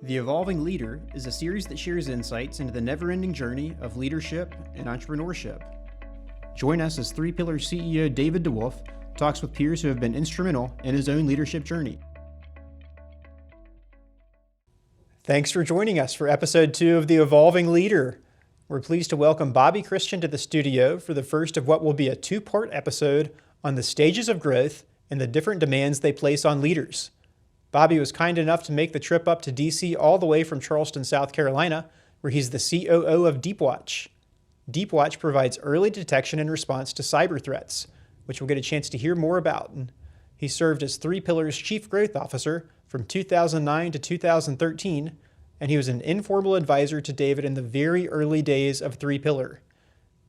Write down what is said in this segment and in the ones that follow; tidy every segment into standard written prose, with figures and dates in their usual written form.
The Evolving Leader is a series that shares insights into the never-ending journey of leadership and entrepreneurship. Join us as 3Pillar CEO David DeWolf talks with peers who have been instrumental in his own leadership journey. Thanks for joining us for episode 2 of The Evolving Leader. We're pleased to welcome Bobby Christian to the studio for the first of what will be a 2-part episode on the stages of growth and the different demands they place on leaders. Bobby was kind enough to make the trip up to DC all the way from Charleston, South Carolina, where he's the COO of Deepwatch. Deepwatch provides early detection and response to cyber threats, which we'll get a chance to hear more about. And he served as 3Pillar's Chief Growth Officer from 2009 to 2013, and he was an informal advisor to David in the very early days of 3Pillar.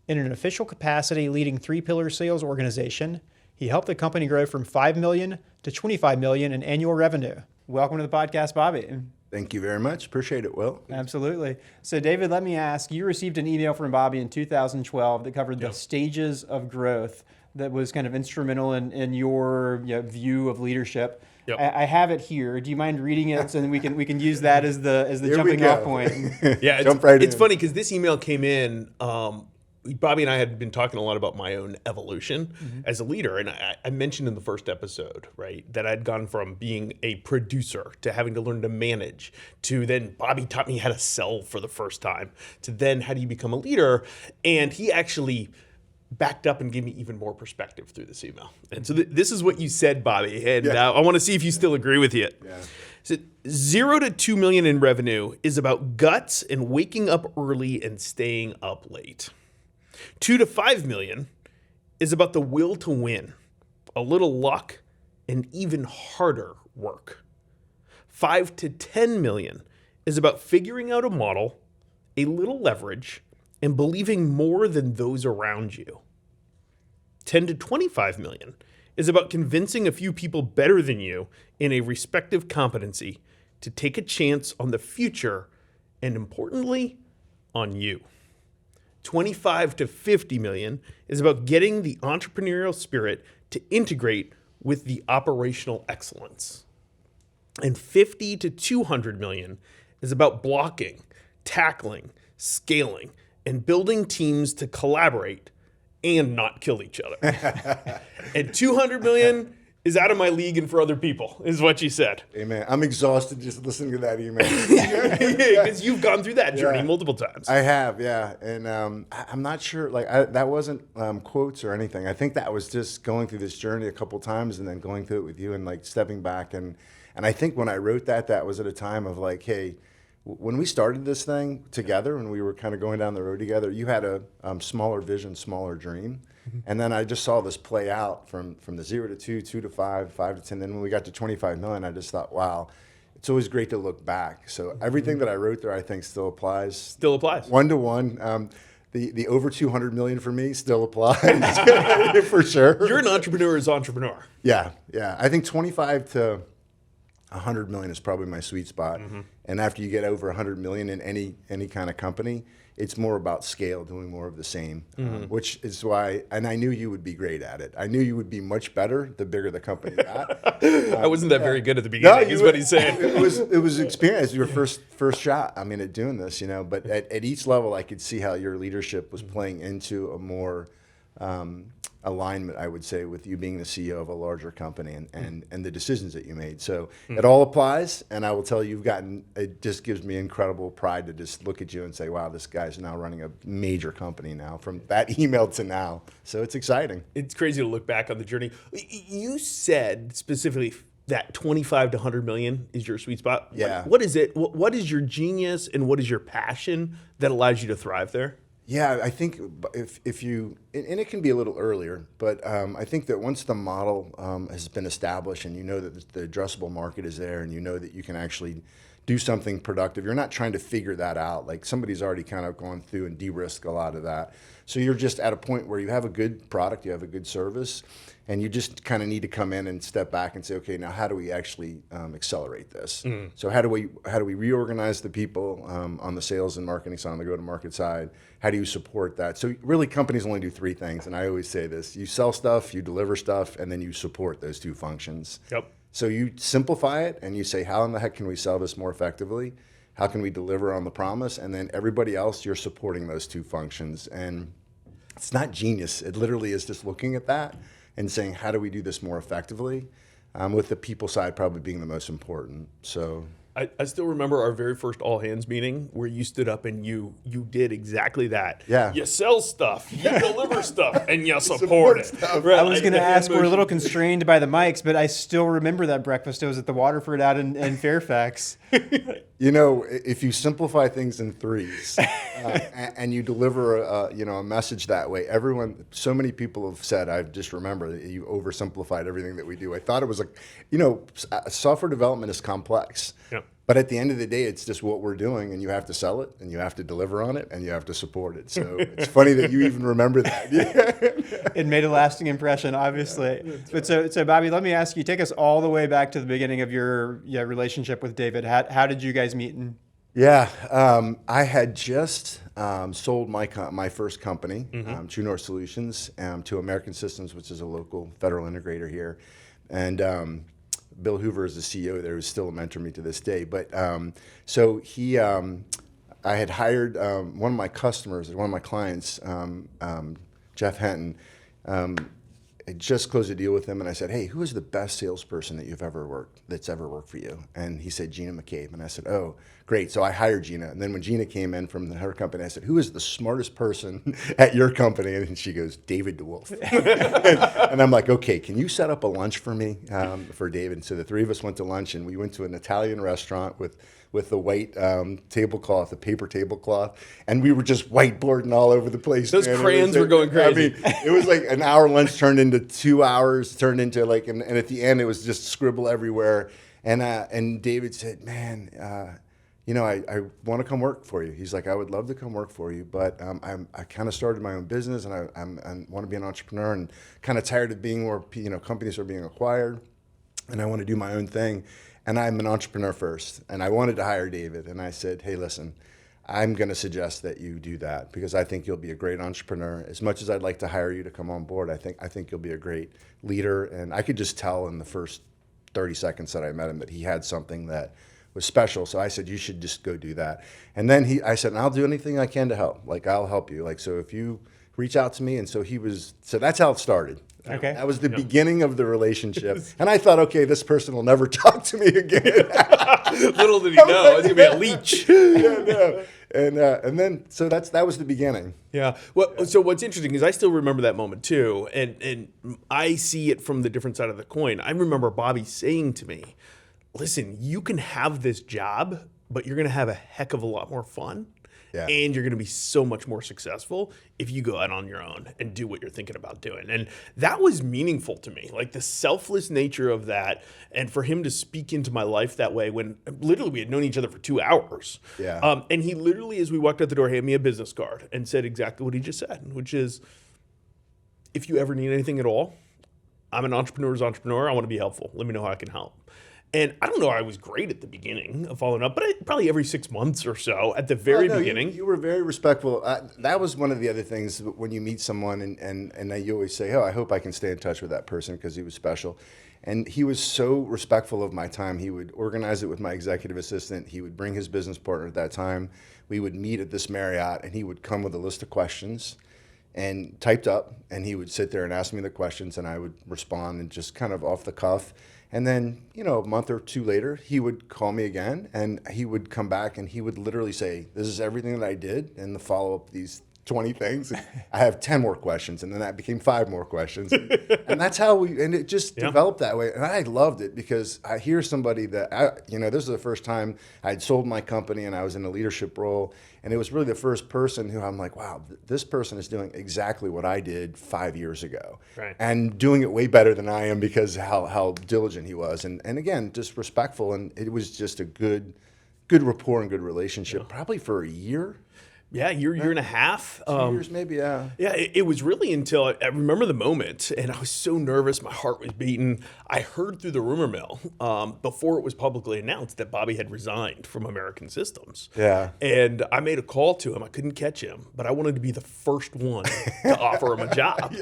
In an official capacity leading 3Pillar sales organization, he helped the company grow from $5 million to $25 million in annual revenue. Welcome to the podcast, Bobby. Thank you very much. Appreciate it, Will. Absolutely. So, David, let me ask, you received an email from Bobby in 2012 that covered the stages of growth that was kind of instrumental in your view of leadership. Yep. I have it here. Do you mind reading it so then we can use that as the jumping off point? Yeah, it's funny because this email came in. Bobby and I had been talking a lot about my own evolution as a leader. And I mentioned in the first episode, right, that I'd gone from being a producer to having to learn to manage to then Bobby taught me how to sell for the first time to then how do you become a leader? And he actually backed up and gave me even more perspective through this email. And so this is what you said, Bobby. And I want to see if you still agree with it. Yeah. So 0 to 2 million in revenue is about guts and waking up early and staying up late. 2 to 5 million is about the will to win, a little luck, and even harder work. 5 to 10 million is about figuring out a model, a little leverage, and believing more than those around you. 10 to 25 million is about convincing a few people better than you in a respective competency to take a chance on the future and, importantly, on you. 25 to 50 million is about getting the entrepreneurial spirit to integrate with the operational excellence. And 50 to 200 million is about blocking, tackling, scaling, and building teams to collaborate and not kill each other. And 200 million is out of my league and for other people, is what you said. Amen. I'm exhausted just listening to that email. Because you've gone through that journey multiple times. I have, yeah. And I'm not sure, that wasn't quotes or anything. I think that was just going through this journey a couple times and then going through it with you and stepping back. And I think when I wrote that was at a time of hey, when we started this thing together, when we were kind of going down the road together, you had a smaller vision, smaller dream. And then I just saw this play out from the 0 to 2, 2 to 5, 5 to 10. Then when we got to 25 million, I just thought, wow, it's always great to look back. So everything that I wrote there, I think still applies. Still applies. 1-to-1. The over 200 million for me still applies for sure. You're an entrepreneur's entrepreneur. Yeah. I think 25 to 100 million is probably my sweet spot. And after you get over 100 million in any kind of company, it's more about scale, doing more of the same, which is why, and I knew you would be great at it. I knew you would be much better the bigger the company got. I wasn't that very good at the beginning, is what he's saying. It was experience, your first shot, at doing this, But at each level, I could see how your leadership was playing into a more alignment, I would say, with you being the CEO of a larger company and the decisions that you made. So it all applies, and I will tell you, it just gives me incredible pride to just look at you and say, wow, this guy's now running a major company now, from that email to now. So it's exciting. It's crazy to look back on the journey. You said specifically that 25 to 100 million is your sweet spot. Yeah. What is it? What is your genius and what is your passion that allows you to thrive there? Yeah, I think if you, and it can be a little earlier, but I think that once the model has been established and you know that the addressable market is there and you know that you can actually do something productive, you're not trying to figure that out. Somebody's already kind of gone through and de-risked a lot of that. So you're just at a point where you have a good product, you have a good service, and you just kind of need to come in and step back and say, okay, now how do we actually accelerate this? So how do we reorganize the people on the sales and marketing side, on the go-to-market side? How do you support that? So really, companies only do 3 things, and I always say this: you sell stuff, you deliver stuff, and then you support those 2 functions. Yep. So you simplify it and you say, how in the heck can we sell this more effectively? How can we deliver on the promise? And then everybody else, you're supporting those two functions. And it's not genius. It literally is just looking at that and saying, how do we do this more effectively? With the people side probably being the most important. So I still remember our very first all hands meeting where you stood up and you did exactly that. Yeah. You sell stuff, you deliver stuff, and you support it. Right. I was going to ask, we're a little constrained by the mics, but I still remember that breakfast. It was at the Waterford out in Fairfax. You know, if you simplify things in threes and you deliver a message that way, so many people have said, I just remember that you oversimplified everything that we do. I thought it was software development is complex. Yep. But at the end of the day, it's just what we're doing, and you have to sell it, and you have to deliver on it, and you have to support it. So it's funny that you even remember that. It made a lasting impression, obviously. Yeah, but so Bobby, let me ask you, take us all the way back to the beginning of your relationship with David. How did you guys meet? I had just sold my first company, True North Solutions, to American Systems, which is a local federal integrator here, and Bill Hoover is the CEO there, who's still a mentor to me to this day. But so he, I had hired one of my customers, one of my clients, Jeff Henton. I just closed a deal with him, and I said, "Hey, who is the best salesperson that that's ever worked for you?" And he said, "Gina McCabe." And I said, "Oh, great." So I hired Gina. And then when Gina came in from her company, I said, "Who is the smartest person at your company?" And she goes, "David DeWolf." And I'm like, "Okay, can you set up a lunch for me for David?" And so the three of us went to lunch, and we went to an Italian restaurant with the white tablecloth, the paper tablecloth, and we were just whiteboarding all over the place. Those crayons were going crazy. I mean, it was like an hour lunch turned into 2 hours, turned into and at the end it was just scribble everywhere. And David said, "Man, I want to come work for you." He's like, "I would love to come work for you, but I kind of started my own business, and I want to be an entrepreneur, and kind of tired of being where companies are being acquired, and I want to do my own thing. And I'm an entrepreneur first." And I wanted to hire David. And I said, "Hey, listen, I'm going to suggest that you do that because I think you'll be a great entrepreneur. As much as I'd like to hire you to come on board, I think you'll be a great leader." And I could just tell in the first 30 seconds that I met him that he had something that was special. So I said, "You should just go do that." And then I said, "And I'll do anything I can to help. I'll help you. So if you reach out to me." And so that's how it started. Okay. That was the beginning of the relationship. And I thought, okay, this person will never talk to me again. Little did he know, it's going to be a leech. And then, so that was the beginning. Yeah. Well, so what's interesting is I still remember that moment too. And I see it from the different side of the coin. I remember Bobby saying to me, "Listen, you can have this job, but you're going to have a heck of a lot more fun. Yeah. And you're going to be so much more successful if you go out on your own and do what you're thinking about doing." And that was meaningful to me, like the selfless nature of that. And for him to speak into my life that way when literally we had known each other for 2 hours. Yeah. And he literally, as we walked out the door, handed me a business card and said exactly what he just said, which is, "If you ever need anything at all, I'm an entrepreneur's entrepreneur. I want to be helpful. Let me know how I can help." And I don't know, I was great at the beginning of following up, but probably every 6 months or so at the very beginning. You were very respectful. That was one of the other things when you meet someone and you always say, "Oh, I hope I can stay in touch with that person because he was special." And he was so respectful of my time. He would organize it with my executive assistant. He would bring his business partner at that time. We would meet at this Marriott, and he would come with a list of questions and typed up, and he would sit there and ask me the questions, and I would respond and just kind of off the cuff. And then, a month or two later, he would call me again, and he would come back, and he would literally say, "This is everything that I did, and the follow-up, these 20 things. I have 10 more questions." And then that became 5 more questions. And that's how it just developed that way. And I loved it because I hear somebody that, this is the first time I'd sold my company and I was in a leadership role. And it was really the first person who I'm like, wow, this person is doing exactly what I did 5 years ago. Right. And doing it way better than I am because how diligent he was. And again, just respectful. And it was just a good rapport and good relationship, probably for a year. Yeah, year and a half. 2 years maybe, yeah. Yeah, it was really until I remember the moment, and I was so nervous, my heart was beating. I heard through the rumor mill before it was publicly announced that Bobby had resigned from American Systems. Yeah. And I made a call to him. I couldn't catch him, but I wanted to be the first one to offer him a job.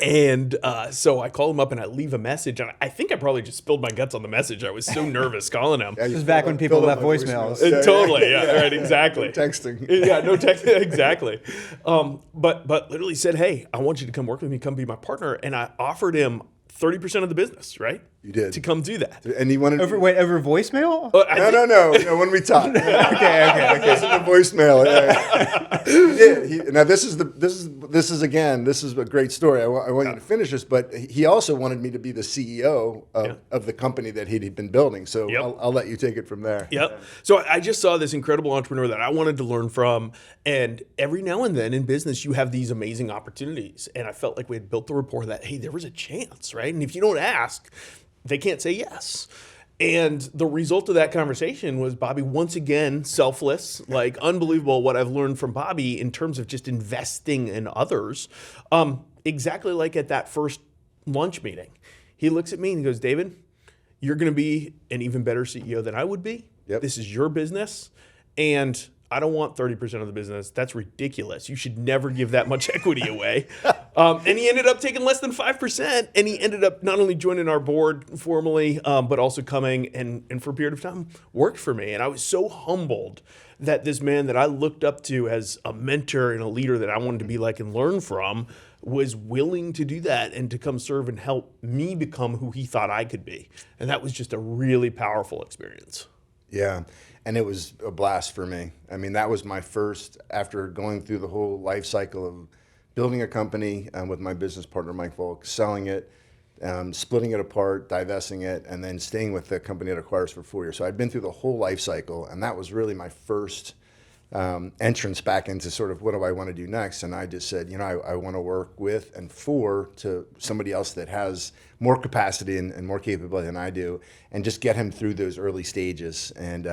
And so I call him up and I leave a message. And I think I probably just spilled my guts on the message. I was so nervous calling him. This is back when people left voicemails. Totally, yeah, right, exactly. Texting. Yeah, no text, exactly. But literally said, hey, I want you to come work with me, come be my partner. And I offered him 30% of the business, right? You did. To come do that. And he wanted Over voicemail? No, when we talk. Okay. Listen to voicemail. Yeah. Now this is a great story. I want you to finish this, but he also wanted me to be the CEO of the company that he'd been building. So I'll let you take it from there. Yep. So I just saw this incredible entrepreneur that I wanted to learn from. And every now and then in business, you have these amazing opportunities. And I felt like we had built the rapport that, hey, there was a chance, right? And if you don't ask, they can't say yes. And the result of that conversation was Bobby, once again, selfless, like unbelievable what I've learned from Bobby in terms of just investing in others. Exactly like at that first lunch meeting. He looks at me and he goes, David, you're going to be an even better CEO than I would be. Yep. This is your business. And I don't want 30% of the business. That's ridiculous. You should never give that much equity away. And he ended up taking less than 5%. And he ended up not only joining our board formally, but also coming and for a period of time worked for me. And I was so humbled that this man that I looked up to as a mentor and a leader that I wanted to be like and learn from was willing to do that and to come serve and help me become who he thought I could be. And that was just a really powerful experience. Yeah. And it was a blast for me. I mean, that was my first, after going through the whole life cycle of building a company with my business partner, Mike Volk, selling it, splitting it apart, divesting it, and then staying with the company that acquires for 4 years. So I'd been through the whole life cycle, and that was really my first entrance back into sort of what do I want to do next. And I just said, I want to work with and for to somebody else that has more capacity and more capability than I do, and just get him through those early stages. And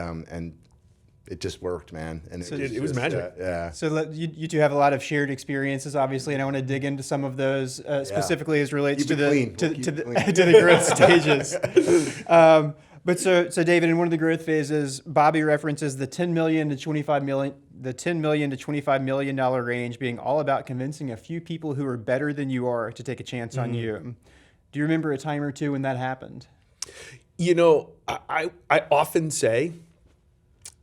it just worked, man. And it was magic. Yeah. So you two have a lot of shared experiences, obviously, and I want to dig into some of those specifically as relates to the growth stages. But so David, in one of the growth phases, Bobby references the $10 million to $25 million range being all about convincing a few people who are better than you are to take a chance on you. Do you remember a time or two when that happened? I often say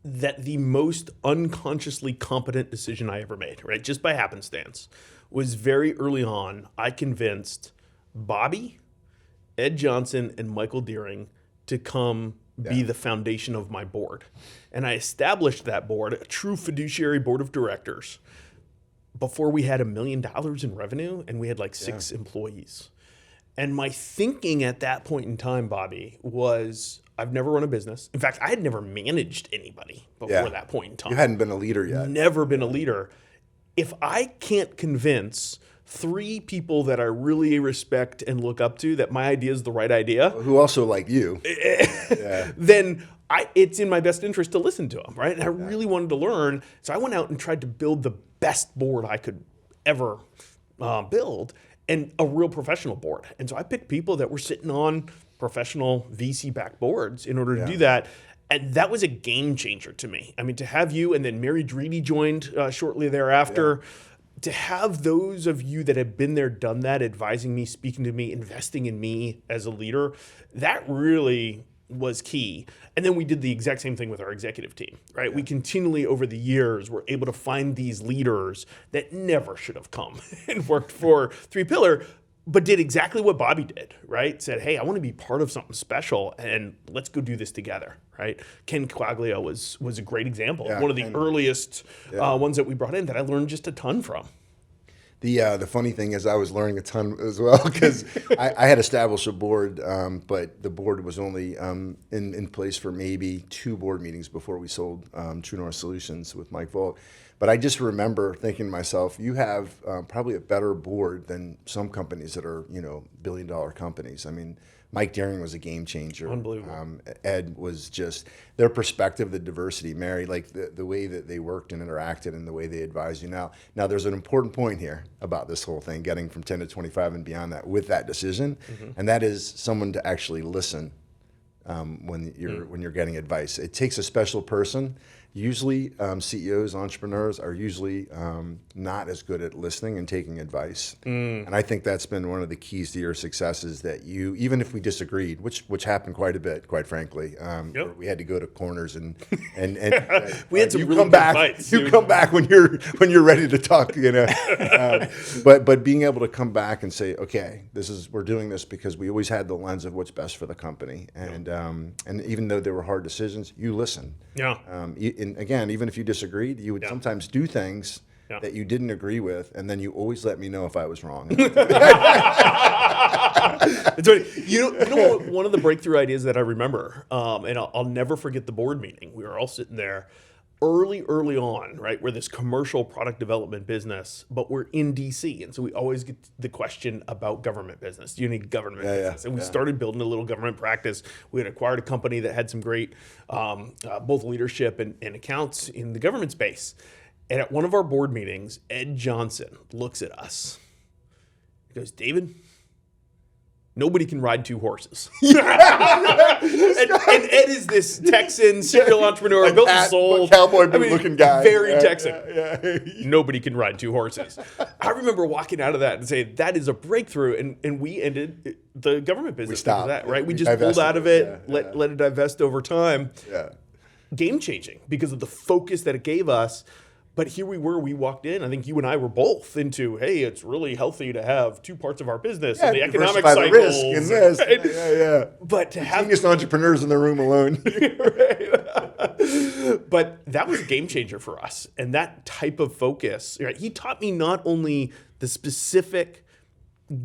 that the most unconsciously competent decision I ever made, right, just by happenstance, was very early on. I convinced Bobby, Ed Johnson, and Michael Deering to come be the foundation of my board. And I established that board, a true fiduciary board of directors, before we had $1 million in revenue and we had like 6 employees. And my thinking at that point in time, Bobby, was I've never run a business. In fact, I had never managed anybody before that point in time. You hadn't been a leader yet. Never been a leader. If I can't convince 3 people that I really respect and look up to that my idea is the right idea, who also like you, then it's in my best interest to listen to them, right? And I really wanted to learn. So I went out and tried to build the best board I could ever build, and a real professional board. And so I picked people that were sitting on professional VC-backed boards in order to do that. And that was a game changer to me. I mean, to have you, and then Mary Dreedy joined shortly thereafter, to have those of you that have been there, done that, advising me, speaking to me, investing in me as a leader, that really was key. And then we did the exact same thing with our executive team, right? We continually over the years were able to find these leaders that never should have come and worked for 3Pillar, but did exactly what Bobby did, right? Said, hey, I want to be part of something special, and let's go do this together, right? Ken Quaglia was a great example, one of the earliest ones that we brought in that I learned just a ton from. The funny thing is I was learning a ton as well because I had established a board, but the board was only in place for maybe 2 board meetings before we sold True North Solutions with Mike Volk. But I just remember thinking to myself, you have probably a better board than some companies that are, $1 billion companies. I mean, Mike Deering was a game changer. Unbelievable. Ed was just, their perspective, the diversity, Mary, like the way that they worked and interacted and the way they advised you. Now there's an important point here about this whole thing, getting from 10 to 25 and beyond that with that decision, and that is someone to actually listen when you're getting advice. It takes a special person. Usually CEOs, entrepreneurs are usually not as good at listening and taking advice. And I think that's been one of the keys to your success, is that you, even if we disagreed, which happened quite a bit, quite frankly, where we had to go to corners and we had some you really come good back, fights. you come back when you're ready to talk, you know. But being able to come back and say, okay, we're doing this because we always had the lens of what's best for the company, and even though there were hard decisions, you listened. Yeah. And again, even if you disagreed, you would sometimes do things that you didn't agree with, and then you always let me know if I was wrong. It's funny. You know what, one of the breakthrough ideas that I remember, and I'll never forget the board meeting. We were all sitting there early on, right? We're this commercial product development business, but we're in DC. And so we always get the question about government business. Do you need government business? And we started building a little government practice. We had acquired a company that had some great both leadership and accounts in the government space. And at one of our board meetings, Ed Johnson looks at us. He goes, David, nobody can ride two horses. and Ed is this Texan serial entrepreneur, built and sold, cowboy looking guy, very Texan. Nobody can ride two horses. I remember walking out of that and saying that is a breakthrough, and we ended the government business. We stopped. That, right? We We just pulled out of it, divested. let it divest over time. Yeah. Game changing because of the focus that it gave us. But here we were, we walked in, I think you and I were both into, hey, it's really healthy to have two parts of our business and the economic diversify the cycles. risk and this. Right? Yeah. But to have Genius entrepreneurs in the room alone. But that was a game changer for us. And that type of focus, right? He taught me not only the specific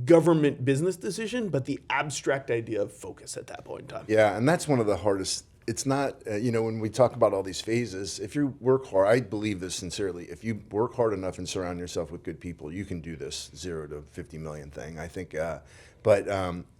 government business decision, but the abstract idea of focus at that point in time. Yeah, and that's one of the hardest. It's not, when we talk about all these phases, if you work hard, I believe this sincerely, if you work hard enough and surround yourself with good people, you can do this 0 to 50 million thing. I think, but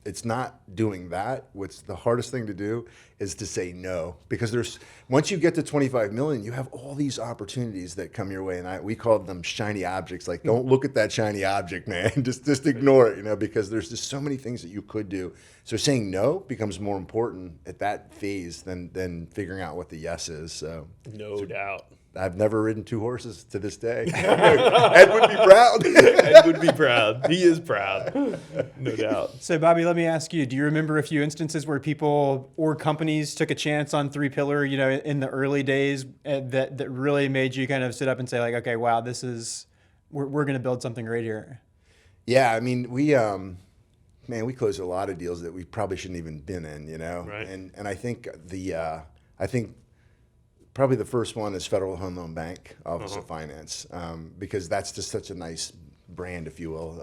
it's not doing that. What's the hardest thing to do is to say no, because once you get to 25 million, you have all these opportunities that come your way, and we call them shiny objects. Like, don't look at that shiny object, man. just ignore it, because there's just so many things that you could do. So saying no becomes more important at that phase than figuring out what the yes is. So No doubt. I've never ridden two horses to this day. Ed would be proud. Ed would be proud. He is proud. No doubt. So, Bobby, let me ask you, do you remember a few instances where people or companies took a chance on three pillar, in the early days that really made you kind of sit up and say, like, okay, wow, we're going to build something great here? Yeah, I mean, we closed a lot of deals that we probably shouldn't even been in, Right. And I think probably the first one is Federal Home Loan Bank, Office of Finance, because that's just such a nice brand, if you will.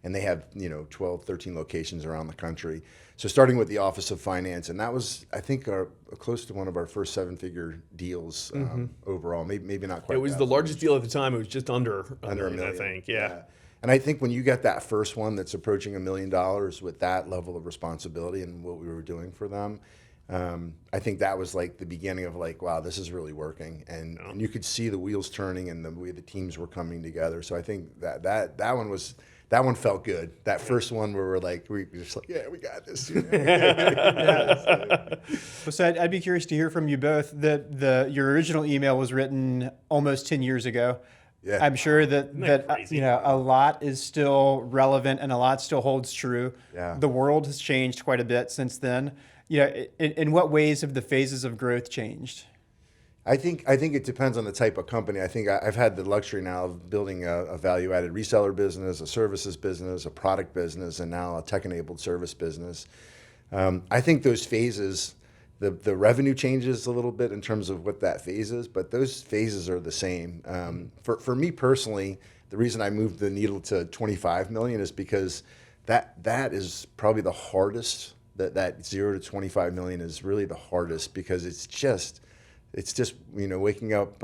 And they have, 12, 13 locations around the country. So starting with the Office of Finance, and that was, I think, close to one of our first 7-figure deals overall. Maybe not quite. It was the largest deal at the time. It was just under a million, I think. Yeah. And I think when you get that first one that's approaching $1 million with that level of responsibility and what we were doing for them, I think that was like the beginning of like, wow, this is really working. And you could see the wheels turning and the way the teams were coming together. So I think that one felt good. That first one where we were just like, yeah, we got this. So I'd be curious to hear from you both. Your original email was written almost 10 years ago. Yeah. I'm sure that crazy? a lot is still relevant and a lot still holds true. Yeah. The world has changed quite a bit since then. In what ways have the phases of growth changed? I think it depends on the type of company. I think I've had the luxury now of building a value-added reseller business, a services business, a product business, and now a tech-enabled service business. I think those phases, the revenue changes a little bit in terms of what that phase is, but those phases are the same. For me personally, the reason I moved the needle to 25 million is because that is probably the hardest. That 0 to 25 million is really the hardest because it's just it's just, waking up,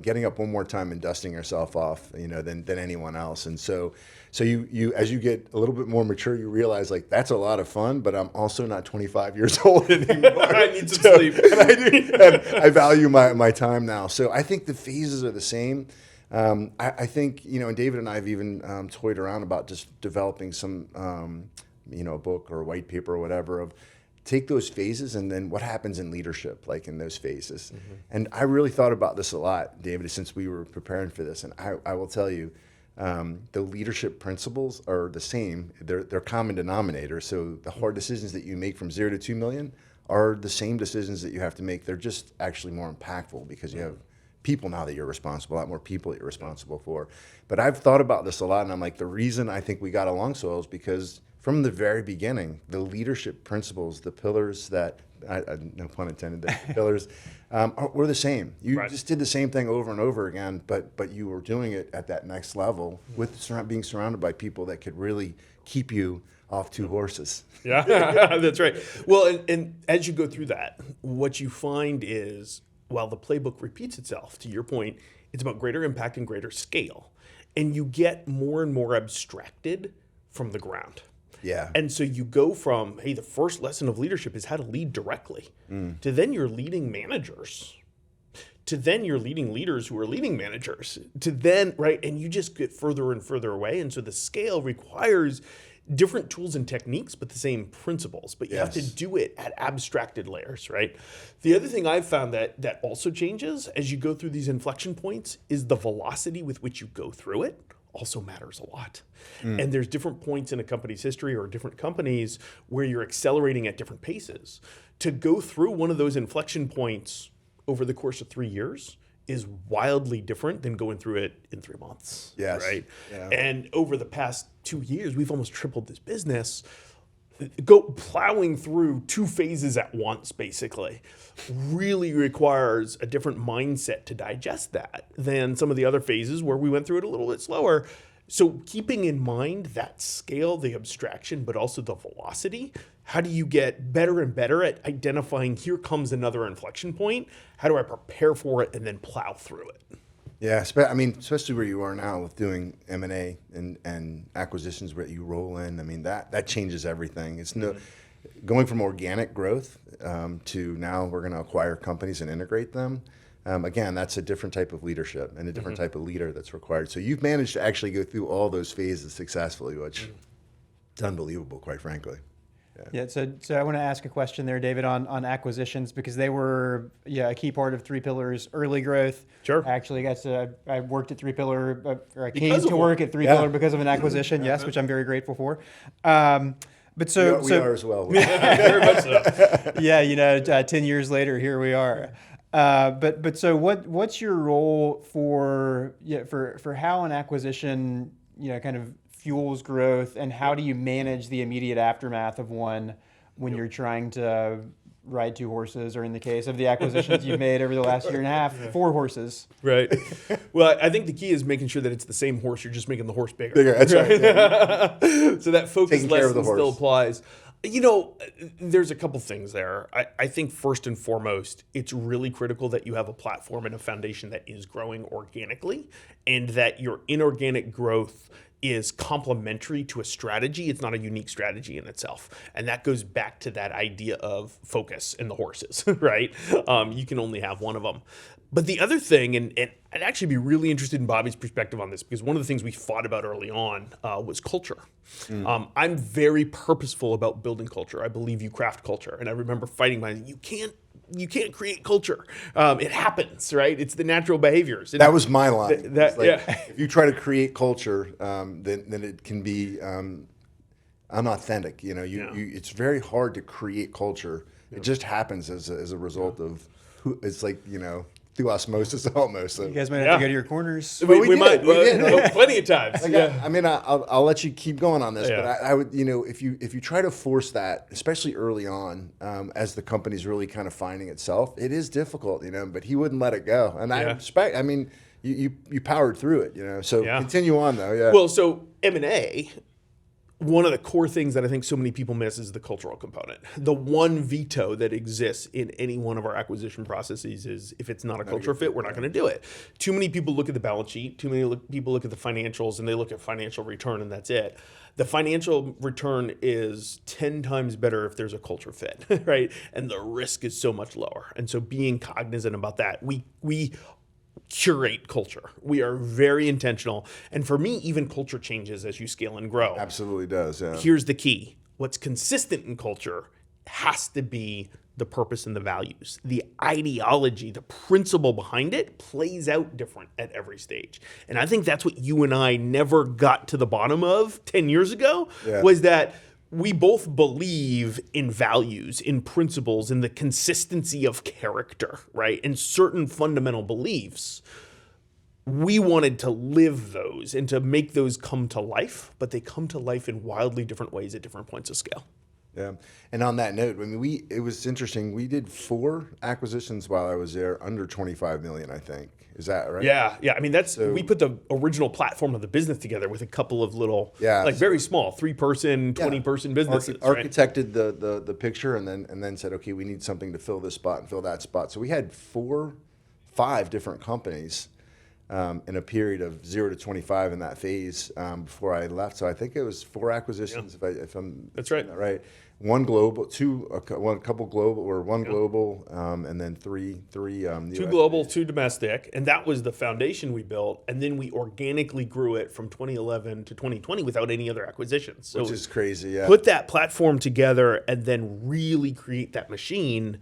getting up one more time and dusting yourself off, than anyone else. And so you as you get a little bit more mature, you realize like that's a lot of fun, but I'm also not 25 years old anymore. I need some sleep. And I value my time now. So I think the phases are the same. I think, and David and I have even toyed around about just developing some, a book or a white paper or whatever of take those phases and then what happens in leadership, like in those phases. Mm-hmm. And I really thought about this a lot, David, since we were preparing for this. And I will tell you, the leadership principles are the same. They're common denominators. So the hard decisions that you make from 0 to 2 million are the same decisions that you have to make. They're just actually more impactful because you have people now that you're responsible, a lot more people that you're responsible for. But I've thought about this a lot, and I'm like, the reason I think we got along so well is because from the very beginning, the leadership principles, the pillars that, no pun intended, the pillars were the same. You just did the same thing over and over again, but you were doing it at that next level with being surrounded by people that could really keep you off two horses. Yeah, that's right. Well, and as you go through that, what you find is, while the playbook repeats itself, to your point, it's about greater impact and greater scale. And you get more and more abstracted from the ground. Yeah. And so you go from, hey, the first lesson of leadership is how to lead directly, to then you're leading managers, to then you're leading leaders who are leading managers, to then, right? And you just get further and further away. And so the scale requires different tools and techniques, but the same principles. But you have to do it at abstracted layers, right? The other thing I've found that also changes as you go through these inflection points is the velocity with which you go through it also matters a lot. And there's different points in a company's history or different companies where you're accelerating at different paces. To go through one of those inflection points over the course of 3 years is wildly different than going through it in 3 months. Yes. Right. Yeah. And over the past 2 years, we've almost tripled this business. Plowing through 2 phases at once, basically, really requires a different mindset to digest that than some of the other phases where we went through it a little bit slower. So keeping in mind that scale, the abstraction, but also the velocity, how do you get better and better at identifying, here comes another inflection point, how do I prepare for it and then plow through it? Yeah, especially where you are now with doing M&A and acquisitions where you roll in. I mean, that changes everything. It's going from organic growth to now we're going to acquire companies and integrate them. Again, that's a different type of leadership and a different type of leader that's required. So you've managed to actually go through all those phases successfully, which is unbelievable, quite frankly. Yeah, so I want to ask a question there, David, on acquisitions, because they were a key part of 3 Pillars early growth. Sure. Actually, I worked at 3 Pillar, or I came to work at 3 Pillar because of an acquisition, yes, which I'm very grateful for. But so we are as well. Very much so. Yeah, 10 years later, here we are. But so what's your role for how an acquisition kind of fuels growth, and how do you manage the immediate aftermath of one when you're trying to ride 2 horses, or in the case of the acquisitions you've made over the last year and a half, 4 horses? Right. Well, I think the key is making sure that it's the same horse. You're just making the horse bigger. That's right. Yeah. So that focus Taking care of lesson the horse. still applies. There's a couple things there. I think first and foremost, it's really critical that you have a platform and a foundation that is growing organically, and that your inorganic growth is complementary to a strategy. It's not a unique strategy in itself. And that goes back to that idea of focus in the horses, right? You can only have one of them. But the other thing, and I'd actually be really interested in Bobby's perspective on this, because one of the things we fought about early on was culture. I'm very purposeful about building culture. I believe you craft culture. And I remember fighting you can't create culture. It happens, right? It's the natural behaviors. That was my line. Yeah. If you try to create culture, then it can be unauthentic. It's very hard to create culture. It just happens as a result of it's like through osmosis almost. So. You guys might have to go to your corners. We might. We did. Plenty of times. I'll let you keep going on this, but I would, if you try to force that, especially early on, as the company's really kind of finding itself, it is difficult, but he wouldn't let it go. And I respect, you powered through it, so continue on though. Yeah. Well, so M&A, one of the core things that I think so many people miss is the cultural component. The one veto that exists in any one of our acquisition processes is if it's not a culture fit, we're not going to do it. Too many people look at the balance sheet, too many people look at the financials, and they look at financial return, and that's it. The financial return is 10 times better if there's a culture fit, right? And the risk is so much lower. And so being cognizant about that, we curate culture. We are very intentional. And for me, even culture changes as you scale and grow. Absolutely does, yeah. Here's the key. What's consistent in culture has to be the purpose and the values. The ideology, the principle behind it plays out different at every stage. And I think that's what you and I never got to the bottom of 10 years ago, was that we both believe in values, in principles, in the consistency of character, right? And certain fundamental beliefs. We wanted to live those and to make those come to life, but they come to life in wildly different ways at different points of scale. Yeah. And on that note, I mean, it was interesting. We did 4 acquisitions while I was there, under 25 million, I think. Is that right? Yeah. I mean, we put the original platform of the business together with a couple of little, very small, 3-person, 20-person businesses. Architected the picture and then said, okay, we need something to fill this spot and fill that spot. So we had 5 different companies in a period of 0 to 25 in that phase before I left. So I think it was 4 acquisitions, if I'm that's right. Right. One global, one global, and then three 2 global, 2 domestic, and that was the foundation we built. And then we organically grew it from 2011 to 2020 without any other acquisitions. So which is crazy. Yeah. Put that platform together and then really create that machine.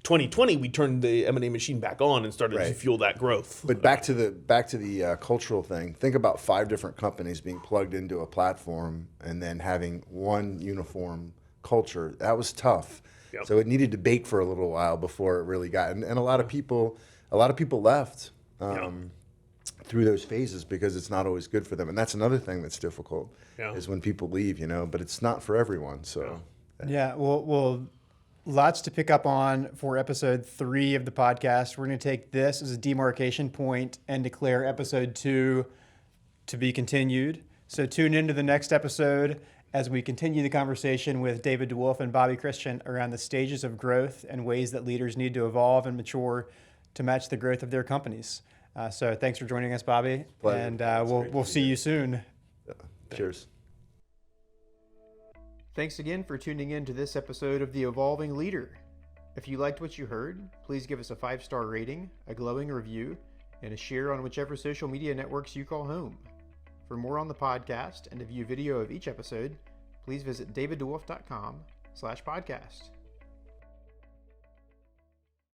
2020, we turned the M&A machine back on and started to fuel that growth. But back to the cultural thing. Think about 5 different companies being plugged into a platform and then having one uniform culture. That was tough. Yep. So it needed to bake for a little while before it really got. And a lot of people left through those phases because it's not always good for them. And that's another thing that's difficult is when people leave. But it's not for everyone. So well. Lots to pick up on for episode 3 of the podcast. We're going to take this as a demarcation point and declare episode 2 to be continued. So tune into the next episode as we continue the conversation with David DeWolf and Bobby Christian around the stages of growth and ways that leaders need to evolve and mature to match the growth of their companies. So thanks for joining us, Bobby. Pleasure. And we'll see you soon. Cheers. Thanks again for tuning in to this episode of The Evolving Leader. If you liked what you heard, please give us a 5-star rating, a glowing review, and a share on whichever social media networks you call home. For more on the podcast and to view video of each episode, please visit daviddewolf.com/podcast.